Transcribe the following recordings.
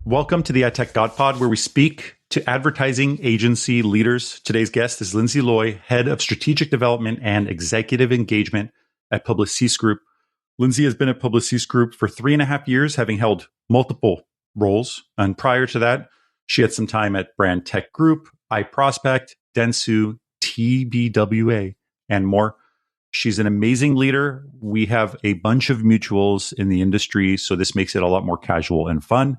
Welcome to the AdTech God Pod, where we speak to advertising agency leaders. Today's guest is Linsey Loy, Head of Strategic Development and Executive Engagement at Publicis Groupe. Linsey has been at Publicis Groupe for 3.5 years, having held multiple roles. And prior to that, she had some time at Brand Tech Group, iProspect, Dentsu, TBWA, and more. She's an amazing leader. We have a bunch of mutuals in the industry, so this makes it a lot more casual and fun.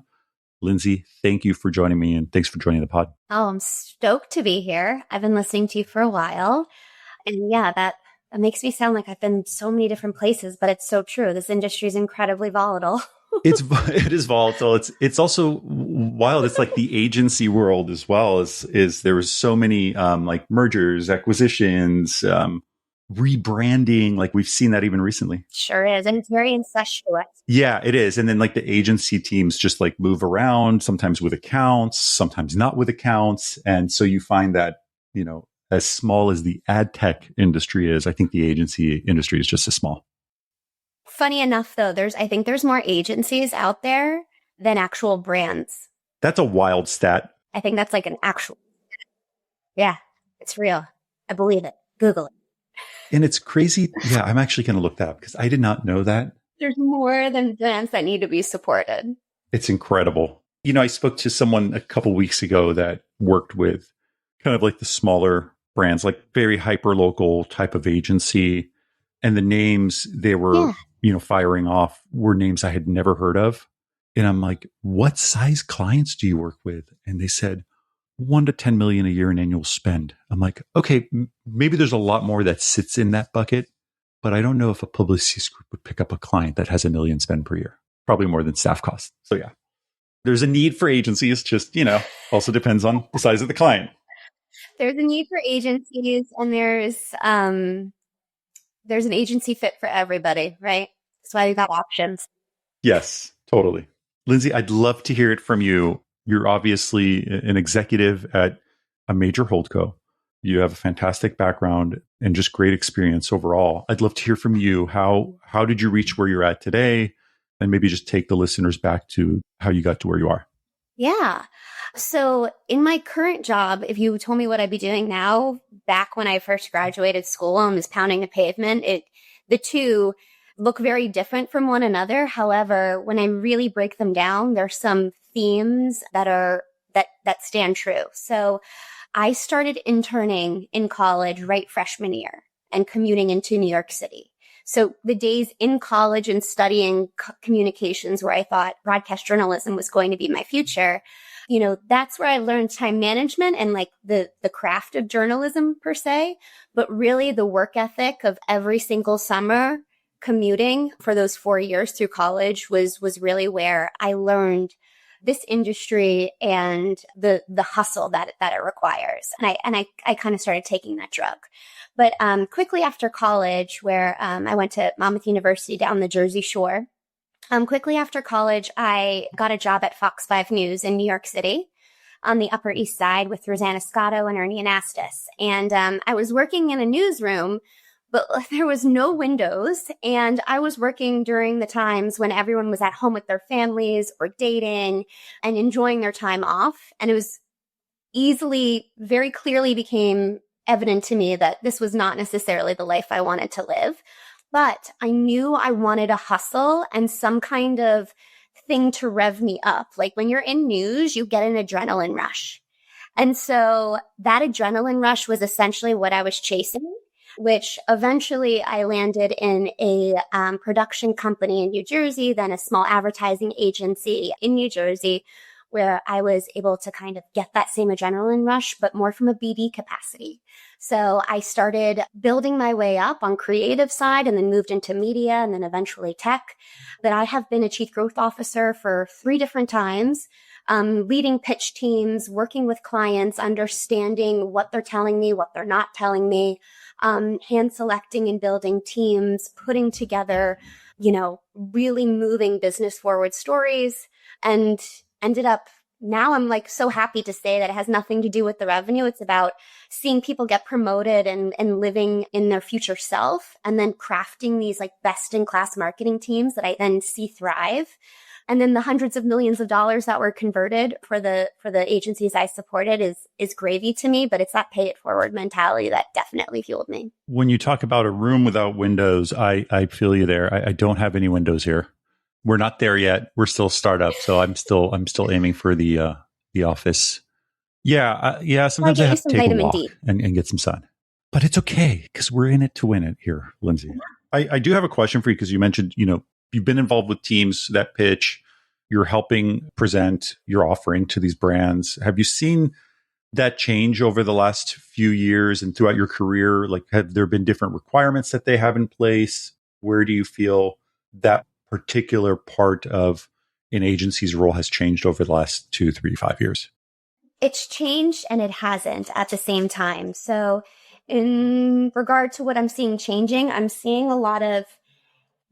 Linsey, thank you for joining me, and thanks for joining the pod. Oh, I'm stoked to be here. I've been listening to you for a while. And yeah, that makes me sound like I've been so many different places, but it's so true. This industry is incredibly volatile. It is volatile. It's also wild. It's like the agency world as well. Is there was so many like mergers, acquisitions, rebranding. Like we've seen that even recently. Sure is. And it's very incestuous. Yeah, it is. And then like the agency teams just like move around, sometimes with accounts, sometimes not with accounts. And so you find that, as small as the AdTech industry is, I think the agency industry is just as small. Funny enough, though, I think there's more agencies out there than actual brands. That's a wild stat. I think that's like an actual. Yeah, it's real. I believe it. Google it. And it's crazy. Yeah, I'm actually going to look that up because I did not know that. There's more than brands that need to be supported. It's incredible. I spoke to someone a couple weeks ago that worked with kind of like the smaller brands, like very hyper-local type of agency. And the names they were, firing off were names I had never heard of. And I'm like, what size clients do you work with? And they said, 1 to 10 million a year in annual spend. I'm like, okay, maybe there's a lot more that sits in that bucket, but I don't know if a Publicis Groupe would pick up a client that has $1 million spend per year, probably more than staff costs. So yeah, there's a need for agencies, just, also depends on the size of the client. There's a need for agencies, and there's an agency fit for everybody, right? That's why we've got options. Yes, totally. Linsey, I'd love to hear it from you. You're obviously an executive at a major holdco. You have a fantastic background and just great experience overall. I'd love to hear from you. How did you reach where you're at today? And maybe just take the listeners back to how you got to where you are. Yeah. So in my current job, if you told me what I'd be doing now, back when I first graduated school and was pounding the pavement, the two look very different from one another. However, when I really break them down, there's some themes that stand true. So I started interning in college right freshman year and commuting into New York City. So the days in college and studying communications where I thought broadcast journalism was going to be my future, that's where I learned time management and like the craft of journalism per se, but really the work ethic of every single summer commuting for those 4 years through college was really where I learned this industry and the hustle that it requires. And I kind of started taking that drug. But quickly after college, where I went to Monmouth University down the Jersey Shore, quickly after college, I got a job at Fox 5 News in New York City on the Upper East Side with Rosanna Scotto and Ernie Anastas. And I was working in a newsroom, but there was no windows. And I was working during the times when everyone was at home with their families or dating and enjoying their time off. And it was very clearly became evident to me that this was not necessarily the life I wanted to live. But I knew I wanted a hustle and some kind of thing to rev me up. Like when you're in news, you get an adrenaline rush. And so that adrenaline rush was essentially what I was chasing, which eventually I landed in a production company in New Jersey, then a small advertising agency in New Jersey, where I was able to kind of get that same adrenaline rush, but more from a BD capacity. So I started building my way up on creative side and then moved into media and then eventually tech. But I have been a chief growth officer for 3 different times, leading pitch teams, working with clients, understanding what they're telling me, what they're not telling me, hand selecting and building teams, putting together, really moving business forward stories, and ended up now I'm like so happy to say that it has nothing to do with the revenue. It's about seeing people get promoted and living in their future self, and then crafting these like best in class marketing teams that I then see thrive. And then the hundreds of millions of dollars that were converted for the agencies I supported is gravy to me, but it's that pay it forward mentality that definitely fueled me. When you talk about a room without windows, I feel you there. I don't have any windows here. We're not there yet. We're still a startup, so I'm still aiming for the office. Yeah. Sometimes I Get you have to some take a vitamin walk D. and get some sun, but it's okay because we're in it to win it here, Linsey. I do have a question for you because you mentioned, you've been involved with teams that pitch. You're helping present your offering to these brands. Have you seen that change over the last few years and throughout your career? Like, have there been different requirements that they have in place? Where do you feel that particular part of an agency's role has changed over the last 2, 3, 5 years? It's changed and it hasn't at the same time. So in regard to what I'm seeing changing, I'm seeing a lot of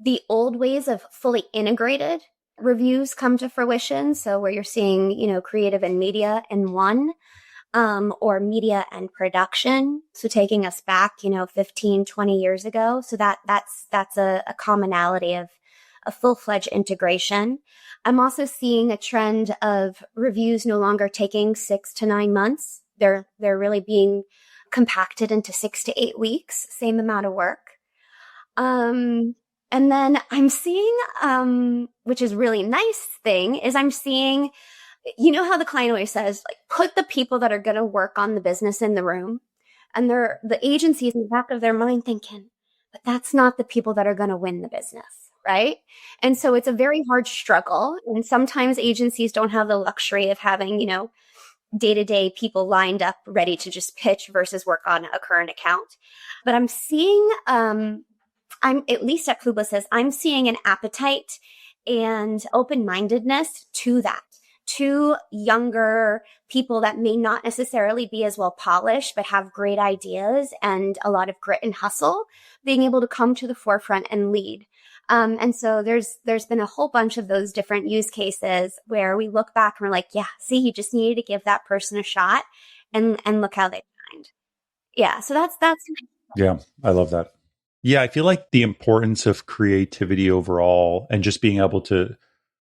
the old ways of fully integrated reviews come to fruition. So where you're seeing, creative and media in one, or media and production. So taking us back, 15, 20 years ago. So that's a commonality of a full-fledged integration. I'm also seeing a trend of reviews no longer taking 6 to 9 months. They're really being compacted into 6 to 8 weeks, same amount of work. And then I'm seeing, which is really nice thing, is I'm seeing, how the client always says, like, put the people that are going to work on the business in the room. And they're the agencies in the back of their mind thinking, but that's not the people that are going to win the business. Right. And so it's a very hard struggle. And sometimes agencies don't have the luxury of having, day-to-day people lined up ready to just pitch versus work on a current account. But I'm seeing, I'm at least at Publicis, I'm seeing an appetite and open-mindedness to that, to younger people that may not necessarily be as well polished, but have great ideas and a lot of grit and hustle, being able to come to the forefront and lead. And so there's been a whole bunch of those different use cases where we look back and we're like, yeah, see, you just needed to give that person a shot and look how they shined. Yeah. So that's. Yeah, I love that. Yeah, I feel like the importance of creativity overall and just being able to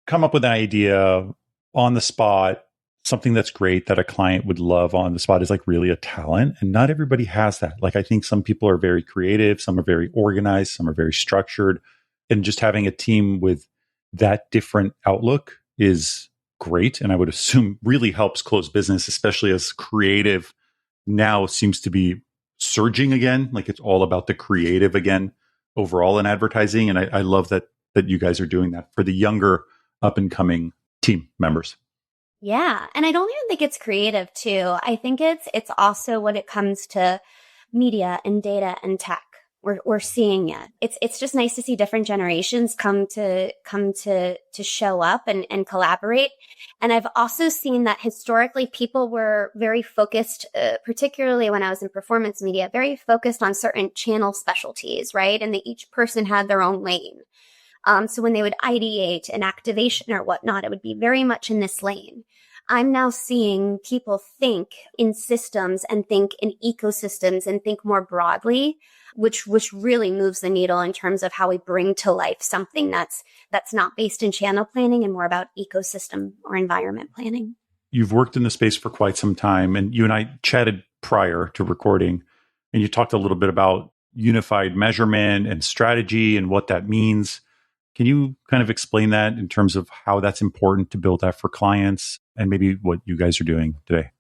come up with an idea on the spot, something that's great that a client would love on the spot is like really a talent. And not everybody has that. Like, I think some people are very creative, some are very organized, some are very structured. And just having a team with that different outlook is great. And I would assume really helps close business, especially as creative now seems to be surging again. Like, it's all about the creative again overall in advertising. And I love that you guys are doing that for the younger up and coming team members. Yeah. And I don't even think it's creative too. I think it's also when it comes to media and data and tech. We're seeing it. It's just nice to see different generations come to show up and collaborate. And I've also seen that historically people were very focused, particularly when I was in performance media, very focused on certain channel specialties, right? And each person had their own lane. So when they would ideate an activation or whatnot, it would be very much in this lane. I'm now seeing people think in systems and think in ecosystems and think more broadly, which really moves the needle in terms of how we bring to life something that's not based in channel planning and more about ecosystem or environment planning. You've worked in the space for quite some time, and you and I chatted prior to recording, and you talked a little bit about unified measurement and strategy and what that means. Can you kind of explain that in terms of how that's important to build that for clients and maybe what you guys are doing today?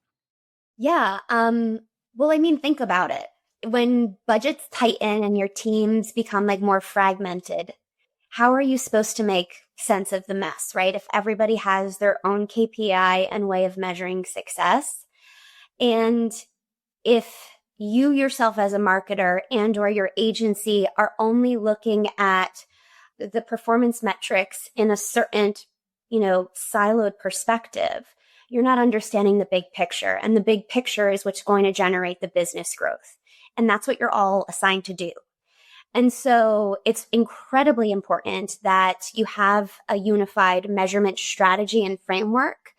Yeah. Well, I mean, think about it. When budgets tighten and your teams become like more fragmented, how are you supposed to make sense of the mess, right? If everybody has their own KPI and way of measuring success. And if you yourself as a marketer and or your agency are only looking at the performance metrics in a certain, siloed perspective, you're not understanding the big picture. And the big picture is what's going to generate the business growth. And that's what you're all assigned to do. And so it's incredibly important that you have a unified measurement strategy and framework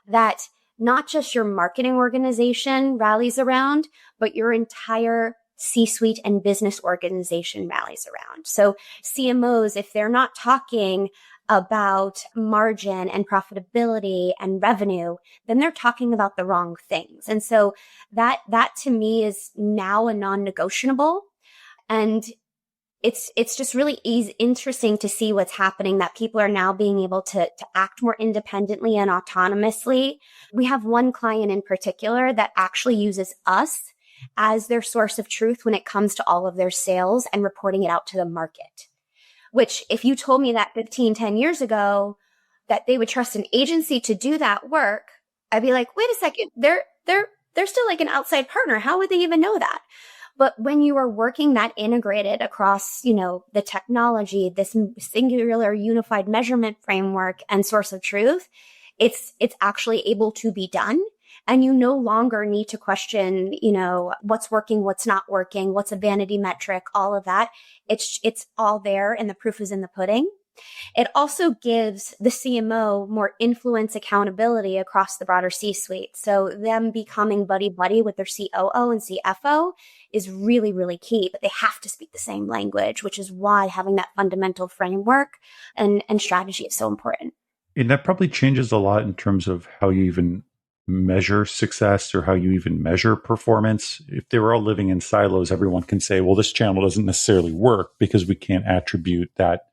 that not just your marketing organization rallies around, but your entire C-suite and business organization rallies around. So CMOs, if they're not talking about margin and profitability and revenue, then they're talking about the wrong things. And so that to me is now a non-negotiable. And it's just really interesting to see what's happening, that people are now being able to act more independently and autonomously. We have one client in particular that actually uses us as their source of truth when it comes to all of their sales and reporting it out to the market. Which, if you told me that 10 years ago, that they would trust an agency to do that work, I'd be like, wait a second, they're still like an outside partner. How would they even know that? But when you are working that integrated across, the technology, this singular unified measurement framework and source of truth, it's actually able to be done. And you no longer need to question, what's working, what's not working, what's a vanity metric, all of that. It's all there, and the proof is in the pudding. It also gives the CMO more influence, accountability across the broader C-suite. So them becoming buddy-buddy with their COO and CFO is really, really key, but they have to speak the same language, which is why having that fundamental framework and strategy is so important. And that probably changes a lot in terms of how you even measure success or how you even measure performance. If they were all living in silos, everyone can say, well, this channel doesn't necessarily work because we can't attribute that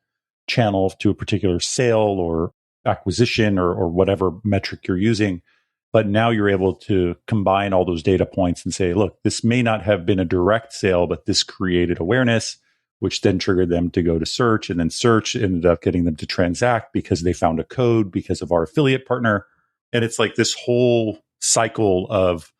channel to a particular sale or acquisition or whatever metric you're using. But now you're able to combine all those data points and say, look, this may not have been a direct sale, but this created awareness, which then triggered them to go to search, and then search ended up getting them to transact because they found a code because of our affiliate partner. And it's like this whole cycle of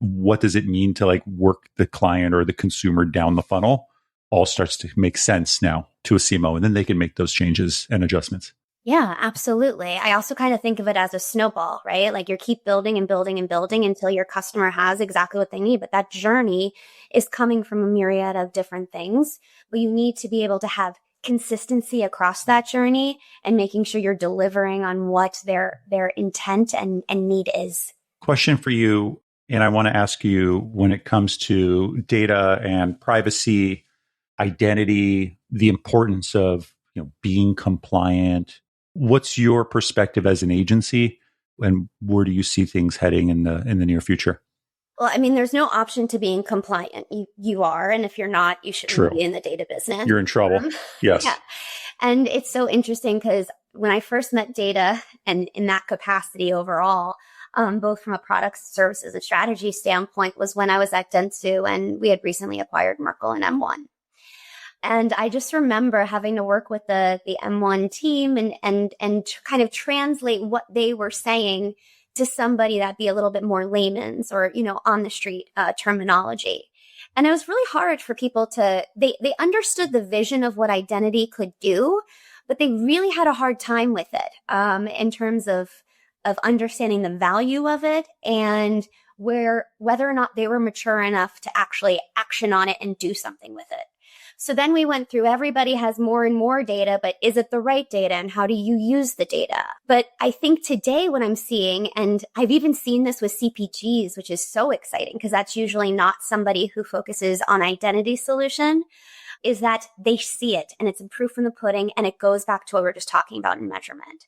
what does it mean to like work the client or the consumer down the funnel all starts to make sense now to a CMO, and then they can make those changes and adjustments. Yeah, absolutely. I also kind of think of it as a snowball, right? Like you keep building and building and building until your customer has exactly what they need. But that journey is coming from a myriad of different things. But you need to be able to have consistency across that journey and making sure you're delivering on what their intent and need is. Question for you, and I want to ask you, when it comes to data and privacy, identity, the importance of being compliant. What's your perspective as an agency, and where do you see things heading in the near future? Well, I mean, there's no option to being compliant. You are, and if you're not, you shouldn't be in the data business. You're in trouble. Yes. Yeah. And it's so interesting because when I first met data and in that capacity overall, both from a product, services, and strategy standpoint, was when I was at Dentsu and we had recently acquired Merkle and M1. And I just remember having to work with the M1 team and kind of translate what they were saying to somebody that'd be a little bit more layman's or, on the street terminology. And it was really hard for people they understood the vision of what identity could do, but they really had a hard time with it in terms of understanding the value of it and whether or not they were mature enough to actually action on it and do something with it. So then we went through, everybody has more and more data, but is it the right data and how do you use the data? But I think today what I'm seeing, and I've even seen this with CPGs, which is so exciting because that's usually not somebody who focuses on identity solution, is that they see it and it's a proof in the pudding, and it goes back to what we were just talking about in measurement.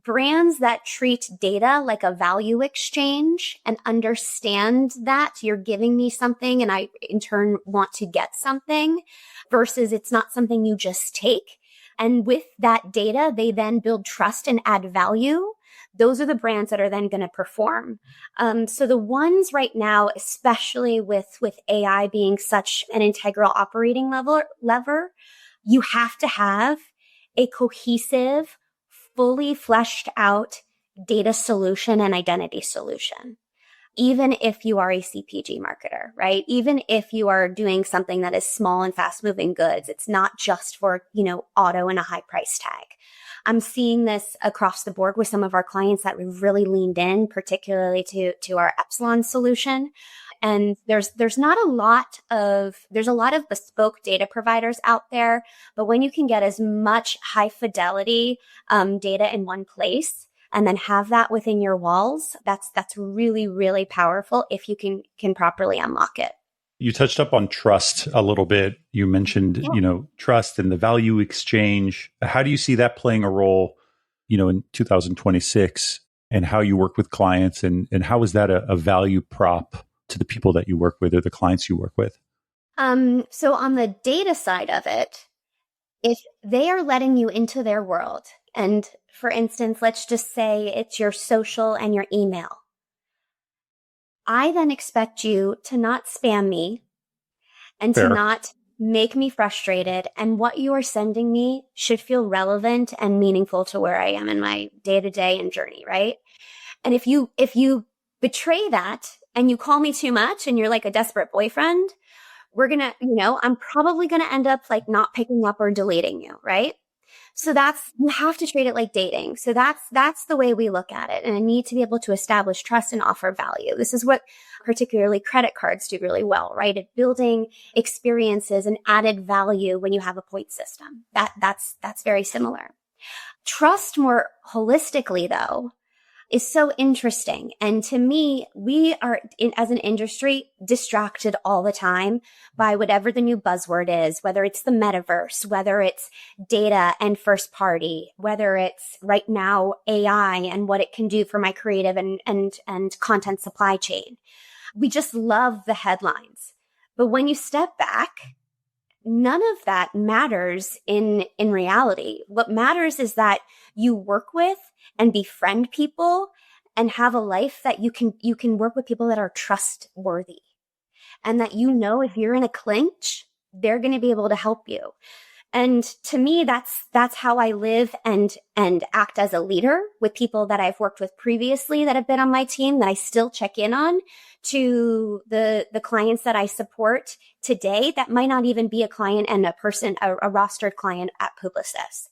Brands that treat data like a value exchange and understand that you're giving me something and I in turn want to get something versus it's not something you just take. And with that data, they then build trust and add value. Those are the brands that are then going to perform. So the ones right now, especially with AI being such an integral operating lever, you have to have a cohesive, fully fleshed out data solution and identity solution. Even if you are a CPG marketer, right? Even if you are doing something that is small and fast moving goods, it's not just for, auto and a high price tag. I'm seeing this across the board with some of our clients that we've really leaned in, particularly to our Epsilon solution. And there's a lot of bespoke data providers out there, but when you can get as much high fidelity data in one place and then have that within your walls, that's really, really powerful if you can properly unlock it. You touched up on trust a little bit. You mentioned, trust and the value exchange. How do you see that playing a role, in 2026 and how you work with clients and how is that a value prop to the people that you work with or the clients you work with? So on the data side of it, if they are letting you into their world, and for instance, let's just say it's your social and your email, I then expect you to not spam me and to Fair. not make me frustrated. And what you are sending me should feel relevant and meaningful to where I am in my day to day and journey, right? And if you betray that and you call me too much and you're like a desperate boyfriend, I'm probably going to end up like not picking up or deleting you, right? So you have to treat it like dating. So that's the way we look at it. And I need to be able to establish trust and offer value. This is what particularly credit cards do really well, right? At building experiences and added value when you have a point system. That's very similar. Trust more holistically though is so interesting. And to me, we are, as an industry, distracted all the time by whatever the new buzzword is, whether it's the metaverse, whether it's data and first party, whether it's right now AI and what it can do for my creative and content supply chain. We just love the headlines. But when you step back, none of that matters in reality. What matters is that you work with and befriend people and have a life that you can work with people that are trustworthy and that if you're in a clinch, they're going to be able to help you. And to me, that's how I live and act as a leader with people that I've worked with previously that have been on my team that I still check in on, to the clients that I support today that might not even be a client and a rostered client at Publicis.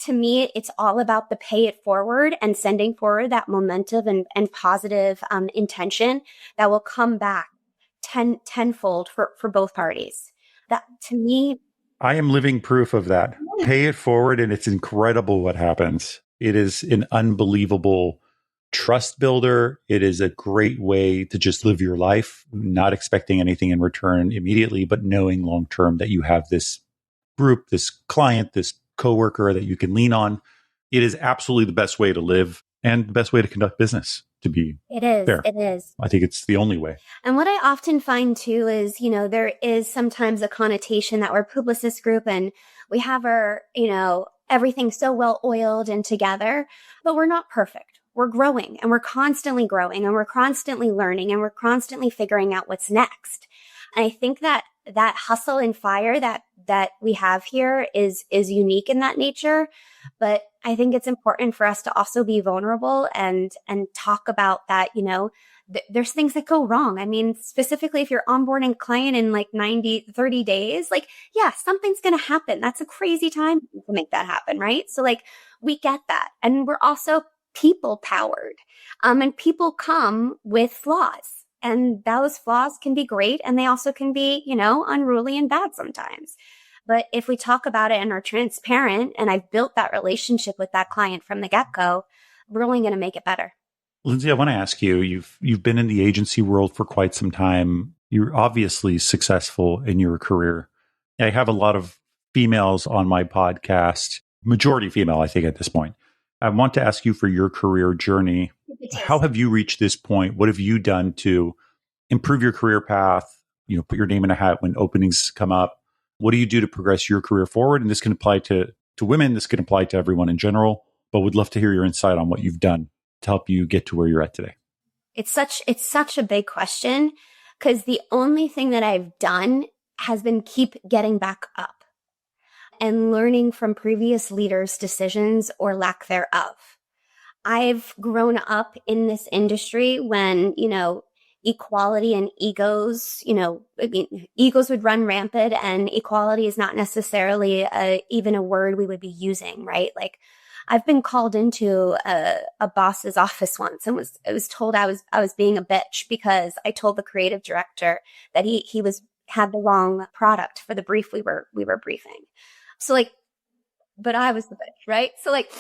To me, it's all about the pay it forward and sending forward that momentum and positive intention that will come back tenfold for both parties. That to me, I am living proof of that. Pay it forward, and it's incredible what happens. It is an unbelievable trust builder. It is a great way to just live your life, not expecting anything in return immediately, but knowing long term that you have this group, this client, this coworker that you can lean on. It is absolutely the best way to live and the best way to conduct business, to be fair. It is. I think it's the only way. And what I often find too is, there is sometimes a connotation that we're Publicis Groupe and we have our, everything so well oiled and together, but we're not perfect. We're growing and we're constantly growing and we're constantly learning and we're constantly figuring out what's next. And I think that hustle and fire that we have here is unique in that nature. But I think it's important for us to also be vulnerable and talk about that, there's things that go wrong. I mean, specifically if you're onboarding a client in like 30 days, like, yeah, something's going to happen. That's a crazy time to make that happen, right? So like, we get that. And we're also people powered. And people come with flaws. And those flaws can be great. And they also can be, unruly and bad sometimes. But if we talk about it and are transparent, and I've built that relationship with that client from the get-go, we're only going to make it better. Linsey, I want to ask you, you've been in the agency world for quite some time. You're obviously successful in your career. I have a lot of females on my podcast, majority female, I think, at this point. I want to ask you for your career journey. How have you reached this point? What have you done to improve your career path? Put your name in a hat when openings come up. What do you do to progress your career forward? And this can apply to women. This can apply to everyone in general. But would love to hear your insight on what you've done to help you get to where you're at today. It's such a big question because the only thing that I've done has been keep getting back up and learning from previous leaders' decisions or lack thereof. I've grown up in this industry when, equality and egos, egos would run rampant and equality is not necessarily even a word we would be using, right? Like I've been called into a boss's office once and was told I was being a bitch because I told the creative director that he had the wrong product for the brief we were briefing. So like, but I was the bitch, right? So like,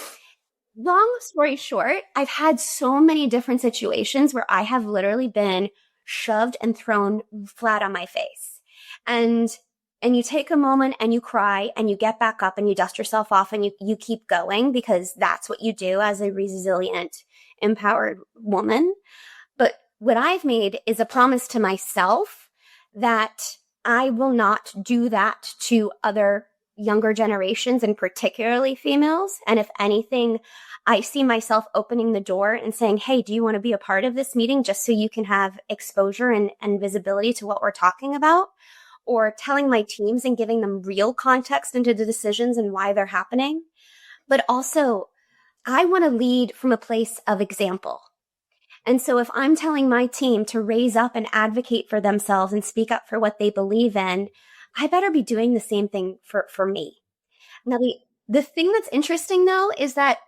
long story short, I've had so many different situations where I have literally been shoved and thrown flat on my face. And you take a moment and you cry and you get back up and you dust yourself off and you keep going, because that's what you do as a resilient, empowered woman. But what I've made is a promise to myself that I will not do that to other younger generations, and particularly females. And if anything, I see myself opening the door and saying, hey, do you want to be a part of this meeting just so you can have exposure and visibility to what we're talking about? Or telling my teams and giving them real context into the decisions and why they're happening. But also, I want to lead from a place of example. And so if I'm telling my team to raise up and advocate for themselves and speak up for what they believe in, I better be doing the same thing for me. Now, the thing that's interesting, though, is that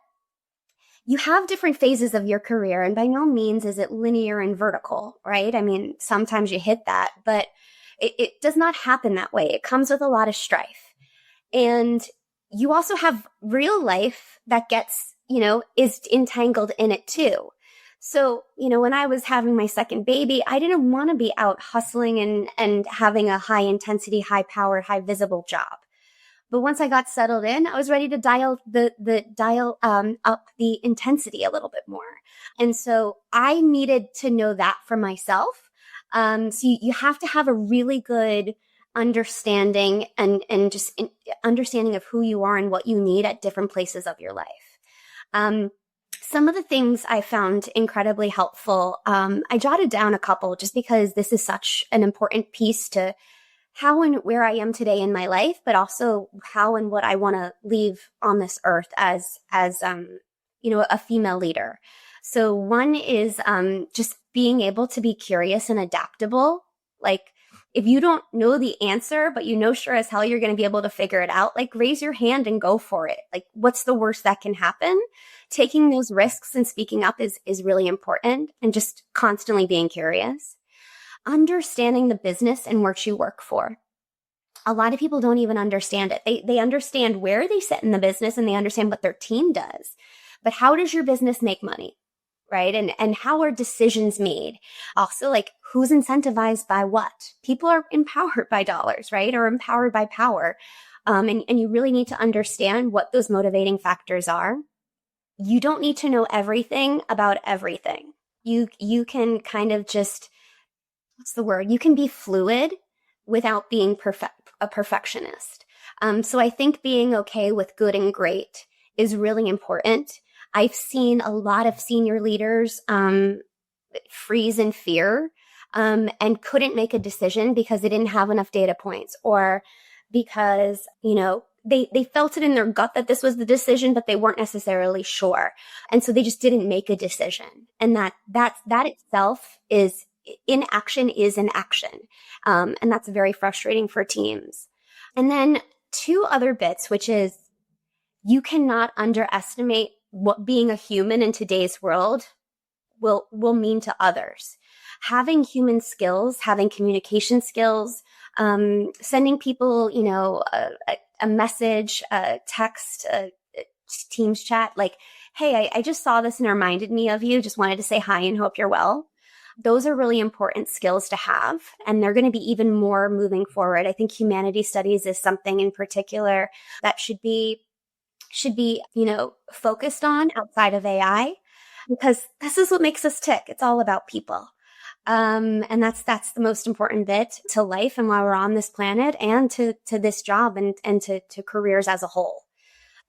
you have different phases of your career, and by no means is it linear and vertical, right? I mean, sometimes you hit that, but it does not happen that way. It comes with a lot of strife. And you also have real life that gets, is entangled in it too. So, when I was having my second baby, I didn't want to be out hustling and having a high intensity, high powered, high visible job. But once I got settled in, I was ready to dial up the intensity a little bit more. And so I needed to know that for myself. So you have to have a really good understanding and just understanding of who you are and what you need at different places of your life. Some of the things I found incredibly helpful, I jotted down a couple just because this is such an important piece to how and where I am today in my life, but also how and what I want to leave on this earth as a female leader. So one is just being able to be curious and adaptable. Like, if you don't know the answer, but sure as hell you're going to be able to figure it out, like, raise your hand and go for it. Like, what's the worst that can happen? Taking those risks and speaking up is really important, and just constantly being curious. Understanding the business in which you work for. A lot of people don't even understand it. They understand where they sit in the business and they understand what their team does. But how does your business make money? Right? And how are decisions made? Also, like, who's incentivized by what? People are empowered by dollars, right? Or empowered by power. And you really need to understand what those motivating factors are. You don't need to know everything about everything. You can kind of just, what's the word? You can be fluid without being a perfectionist. So I think being okay with good and great is really important. I've seen a lot of senior leaders freeze in fear and couldn't make a decision because they didn't have enough data points, or because, they felt it in their gut that this was the decision, but they weren't necessarily sure. And so they just didn't make a decision. And that itself is inaction is an action. And that's very frustrating for teams. And then two other bits, which is you cannot underestimate what being a human in today's world will mean to others. Having human skills, having communication skills, sending people, a message, a text, a Teams chat, like, hey, I just saw this and it reminded me of you. Just wanted to say hi and hope you're well. Those are really important skills to have, and they're going to be even more moving forward. I think humanities studies is something in particular that should be, focused on outside of AI, because this is what makes us tick. It's all about people. And that's the most important bit to life and while we're on this planet, and to this job and to careers as a whole.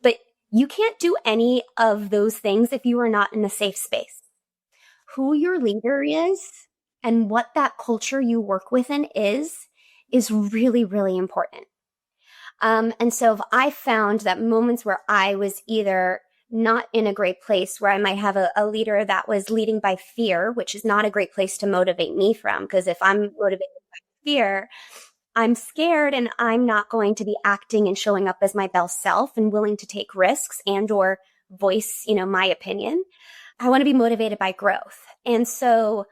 But you can't do any of those things if you are not in a safe space. Who your leader is and what that culture you work within is really, really important. And so I found that moments where I was either not in a great place, where I might have a leader that was leading by fear, which is not a great place to motivate me from, because if I'm motivated by fear, I'm scared and I'm not going to be acting and showing up as my best self and willing to take risks and or voice, my opinion. I want to be motivated by growth. And so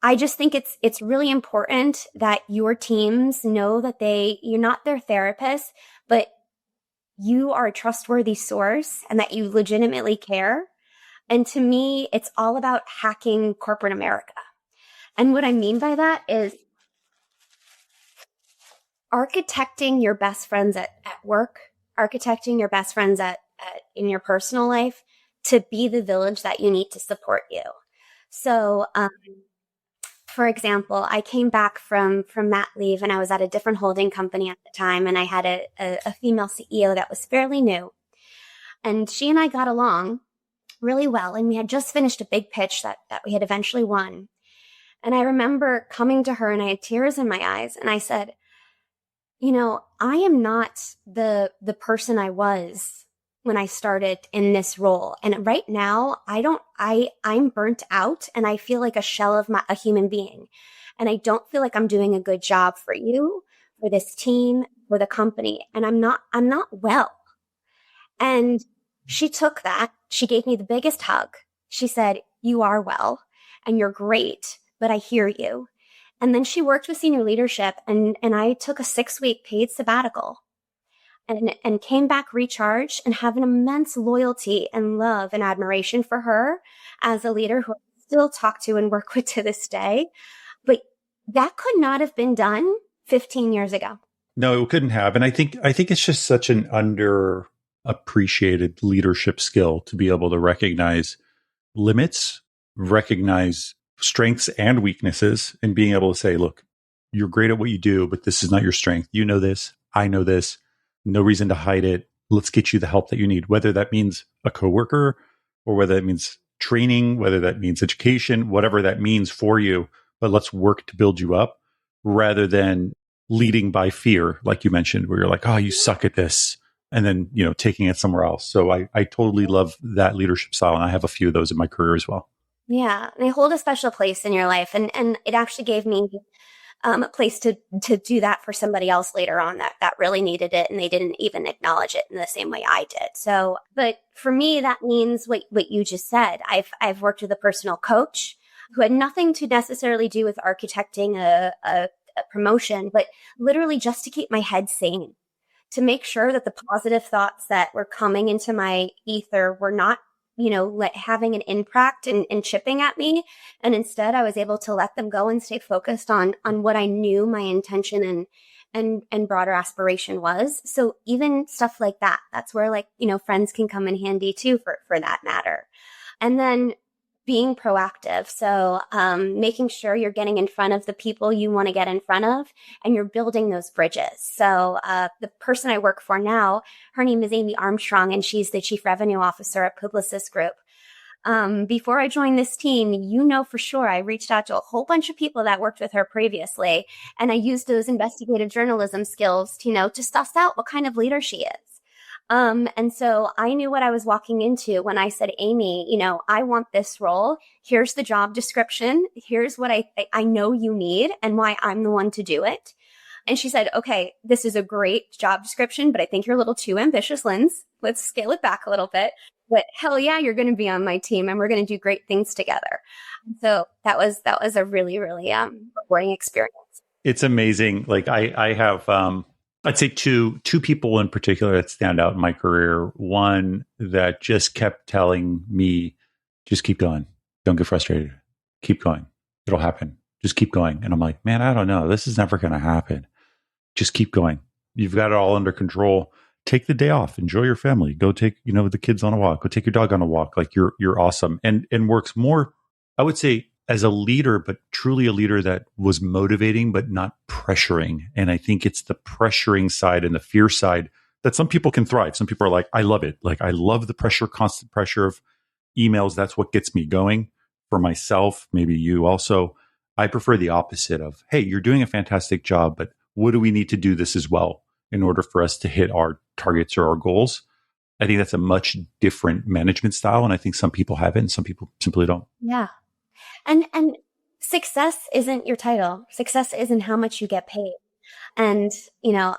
I just think it's really important that your teams know that you're not their therapist, but you are a trustworthy source and that you legitimately care. And to me, it's all about hacking corporate America. And what I mean by that is architecting your best friends at work, architecting your best friends in your personal life to be the village that you need to support you. So, for example, I came back from mat leave and I was at a different holding company at the time, and I had a female CEO that was fairly new. And she and I got along really well, and we had just finished a big pitch that we had eventually won. And I remember coming to her and I had tears in my eyes, and I said, I am not the person I was when I started in this role. And right now I'm burnt out and I feel like a shell of a human being. And I don't feel like I'm doing a good job for you, for this team, for the company. And I'm not well. And she took that. She gave me the biggest hug. She said, "You are well and you're great, but I hear you." And then she worked with senior leadership, and I took a 6-week paid sabbatical and came back recharged and have an immense loyalty and love and admiration for her as a leader who I still talk to and work with to this day. But that could not have been done 15 years ago. No, it couldn't have. And I think it's just such an underappreciated leadership skill to be able to recognize limits, recognize strengths and weaknesses, and being able to say, look, you're great at what you do, but this is not your strength. You know this. I know this. No reason to hide it. Let's get you the help that you need, whether that means a coworker or whether that means training, whether that means education, whatever that means for you. But let's work to build you up rather than leading by fear, like you mentioned, where you're like, oh, you suck at this. And then, taking it somewhere else. So I totally love that leadership style. And I have a few of those in my career as well. Yeah. They hold a special place in your life. And it actually gave me a place to do that for somebody else later on that really needed it. And they didn't even acknowledge it in the same way I did. So, but for me, that means what you just said. I've worked with a personal coach who had nothing to necessarily do with architecting a promotion, but literally just to keep my head sane, to make sure that the positive thoughts that were coming into my ether were not having an impact and chipping at me. And instead I was able to let them go and stay focused on what I knew my intention and broader aspiration was. So even stuff like that, that's where friends can come in handy too, for that matter. And then being proactive. So, making sure you're getting in front of the people you want to get in front of, and you're building those bridges. So, the person I work for now, her name is Amy Armstrong, and she's the Chief Revenue Officer at Publicis Groupe. Before I joined this team, for sure, I reached out to a whole bunch of people that worked with her previously, and I used those investigative journalism skills, to suss out what kind of leader she is. And so I knew what I was walking into when I said, Amy, I want this role. Here's the job description. Here's what I know you need and why I'm the one to do it. And she said, okay, this is a great job description, but I think you're a little too ambitious, Linz. Let's scale it back a little bit. But hell yeah, you're going to be on my team and we're going to do great things together. So that was a really, really, rewarding experience. It's amazing. Like I have, I'd say two people in particular that stand out in my career. One that just kept telling me, just keep going. Don't get frustrated. Keep going. It'll happen. Just keep going. And I'm like, man, I don't know. This is never going to happen. Just keep going. You've got it all under control. Take the day off. Enjoy your family. Go take, the kids on a walk. Go take your dog on a walk. Like you're awesome. And works more, I would say, as a leader, but truly a leader that was motivating, but not pressuring. And I think it's the pressuring side and the fear side that some people can thrive. Some people are like, I love it. Like, I love the pressure, constant pressure of emails. That's what gets me going. For myself, maybe you also, I prefer the opposite of, hey, you're doing a fantastic job, but what do we need to do this as well in order for us to hit our targets or our goals? I think that's a much different management style. And I think some people have it and some people simply don't. Yeah. And success isn't your title. Success isn't how much you get paid. And,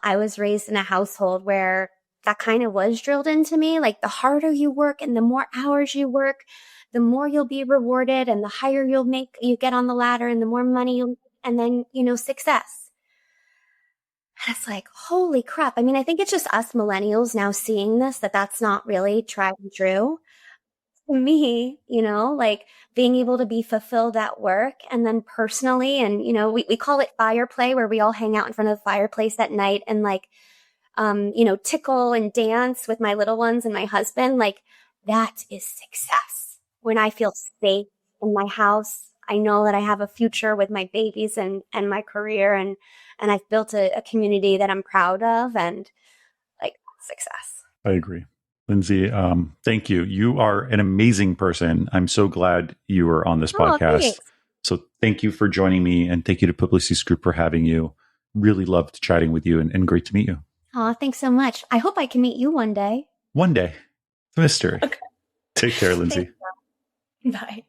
I was raised in a household where that kind of was drilled into me. Like, the harder you work and the more hours you work, the more you'll be rewarded and the higher you get on the ladder and the more money and then, success. And it's like, holy crap. I think it's just us millennials now seeing this, that's not really tried and true. to me, like being able to be fulfilled at work and then personally. And, we call it fire play, where we all hang out in front of the fireplace at night and like, tickle and dance with my little ones and my husband. Like that is success. When I feel safe in my house, I know that I have a future with my babies and my career, and I've built a community that I'm proud of, and like success. I agree. Linsey, thank you. You are an amazing person. I'm so glad you were on this podcast. Thanks. So thank you for joining me, and thank you to Publicis Groupe for having you. Really loved chatting with you, and great to meet you. Oh, thanks so much. I hope I can meet you one day. One day. It's a mystery. Okay. Take care, Linsey. Bye.